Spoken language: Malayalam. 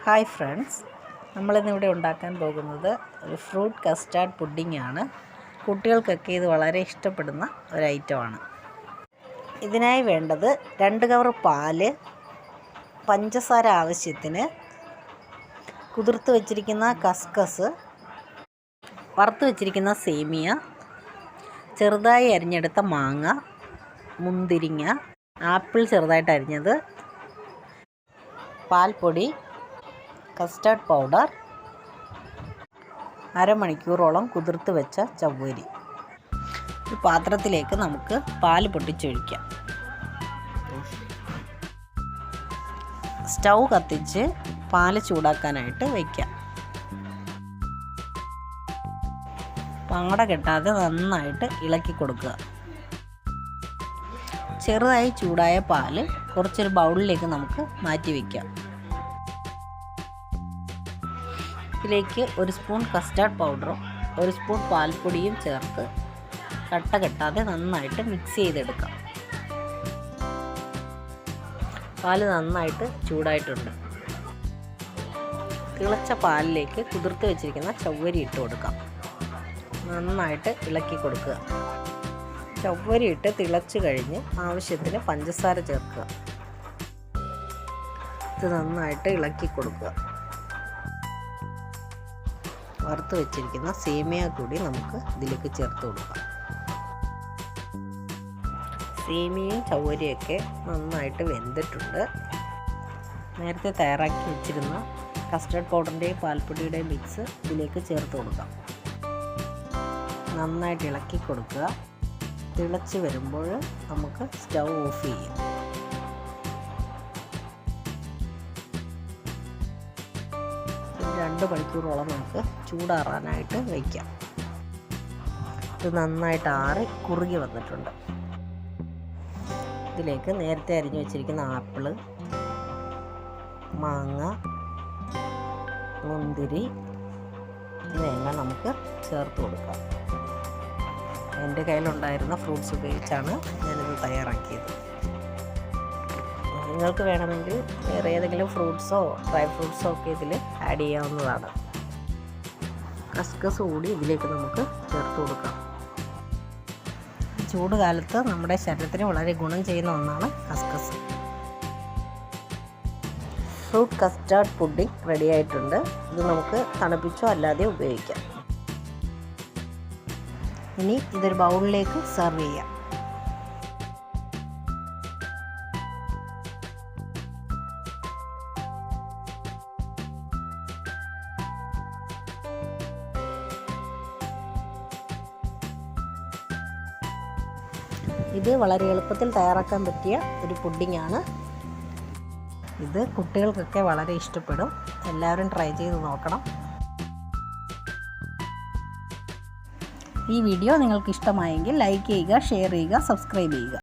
ഹായ് ഫ്രണ്ട്സ്, നമ്മളിന്നിവിടെ ഉണ്ടാക്കാൻ പോകുന്നത് ഒരു ഫ്രൂട്ട് കസ്റ്റാർഡ് പുഡിംഗ് ആണ്. കുട്ടികൾക്കൊക്കെ ഇത് വളരെ ഇഷ്ടപ്പെടുന്ന ഒരു ഐറ്റമാണ്. ഇതിനായി വേണ്ടത് 2 കവർ പാല്, പഞ്ചസാര ആവശ്യത്തിന്, കുതിർത്ത് വച്ചിരിക്കുന്ന കസ്കസ്, വറുത്ത് വച്ചിരിക്കുന്ന സേമിയ, ചെറുതായി അരിഞ്ഞെടുത്ത മാങ്ങ, മുന്തിരിങ്ങ, ആപ്പിൾ ചെറുതായിട്ട് അരിഞ്ഞത്, പാൽപ്പൊടി, കസ്റ്റാർഡ് പൗഡർ, അരമണിക്കൂറോളം കുതിർത്ത് വെച്ച ചവ്വരി. ഒരു പാത്രത്തിലേക്ക് നമുക്ക് പാൽ പൊട്ടിച്ചൊഴിക്കാം. സ്റ്റൗ കത്തിച്ച് പാല് ചൂടാക്കാനായിട്ട് വയ്ക്കാം. പാട കെട്ടാതെ നന്നായിട്ട് ഇളക്കി കൊടുക്കുക. ചെറുതായി ചൂടായ പാല് കുറച്ചൊരു ബൗളിലേക്ക് നമുക്ക് മാറ്റി വയ്ക്കാം. ഇതിലേക്ക് 1 സ്പൂൺ കസ്റ്റാർഡ് പൗഡറും 1 സ്പൂൺ പാൽപ്പൊടിയും ചേർത്ത് കട്ട കെട്ടാതെ നന്നായിട്ട് മിക്സ് ചെയ്തെടുക്കാം. പാല് നന്നായിട്ട് ചൂടായിട്ടുണ്ട്. തിളച്ച പാലിലേക്ക് കുതിർത്ത് വെച്ചിരിക്കുന്ന ചവ്വരി ഇട്ട് കൊടുക്കാം. നന്നായിട്ട് ഇളക്കി കൊടുക്കുക. ചവ്വരി ഇട്ട് തിളച്ച് കഴിഞ്ഞ് ആവശ്യത്തിന് പഞ്ചസാര ചേർക്കുക. ഇത് നന്നായിട്ട് ഇളക്കി കൊടുക്കുക. വറുത്ത് വെച്ചിരിക്കുന്ന സേമിയ കൂടി നമുക്ക് ഇതിലേക്ക് ചേർത്ത് കൊടുക്കാം. സേമിയയും ചവ്വരിയൊക്കെ നന്നായിട്ട് വെന്തിട്ടുണ്ട്. നേരത്തെ തയ്യാറാക്കി വെച്ചിരുന്ന കസ്റ്റാർഡ് പൗഡറിൻ്റെയും പാൽപ്പൊടിയുടെയും മിക്സ് ഇതിലേക്ക് ചേർത്ത് കൊടുക്കാം. നന്നായിട്ട് ഇളക്കി കൊടുക്കുക. തിളച്ച് വരുമ്പോൾ നമുക്ക് സ്റ്റൗ ഓഫ് ചെയ്യാം. രണ്ട് മണിക്കൂറോളം നമുക്ക് ചൂടാറാനായിട്ട് വയ്ക്കാം. ഇത് നന്നായിട്ട് ആറി കുറുകി വന്നിട്ടുണ്ട്. ഇതിലേക്ക് നേരത്തെ അരിഞ്ഞു വെച്ചിരിക്കുന്ന ആപ്പിള്, മാങ്ങ, മുന്തിരി ഇവയെല്ലാം നമുക്ക് ചേർത്ത് കൊടുക്കാം. എൻ്റെ കയ്യിലുണ്ടായിരുന്ന ഫ്രൂട്ട്സ് ഉപയോഗിച്ചാണ് ഞാനിത് തയ്യാറാക്കിയത്. നിങ്ങൾക്ക് വേണമെങ്കിൽ വേറെ ഏതെങ്കിലും ഫ്രൂട്ട്സോ ഡ്രൈ ഫ്രൂട്ട്സോ ഒക്കെ ഇതിൽ ആഡ് ചെയ്യാവുന്നതാണ്. കസ്കസ് കൂടി ഇതിലേക്ക് നമുക്ക് ചേർത്ത് കൊടുക്കാം. ചൂട് കാലത്ത് നമ്മുടെ ശരീരത്തിന് വളരെ ഗുണം ചെയ്യുന്ന ഒന്നാണ് കസ്കസ്. ഫ്രൂട്ട് കസ്റ്റാർഡ് പുഡിംഗ് റെഡി ആയിട്ടുണ്ട്. ഇത് നമുക്ക് തണുപ്പിച്ചോ അല്ലാതെ ഉപയോഗിക്കാം. ഇനി ഇതൊരു ബൗളിലേക്ക് സെർവ് ചെയ്യാം. ഇത് വളരെ എളുപ്പത്തിൽ തയ്യാറാക്കാൻ പറ്റിയ ഒരു പുഡിംഗ് ആണ്. ഇത് കുട്ടികൾക്കൊക്കെ വളരെ ഇഷ്ടപ്പെടും. എല്ലാവരും ട്രൈ ചെയ്ത് നോക്കണം. ഈ വീഡിയോ നിങ്ങൾക്ക് ഇഷ്ടമായെങ്കിൽ ലൈക്ക് ചെയ്യുക, ഷെയർ ചെയ്യുക, സബ്സ്ക്രൈബ് ചെയ്യുക.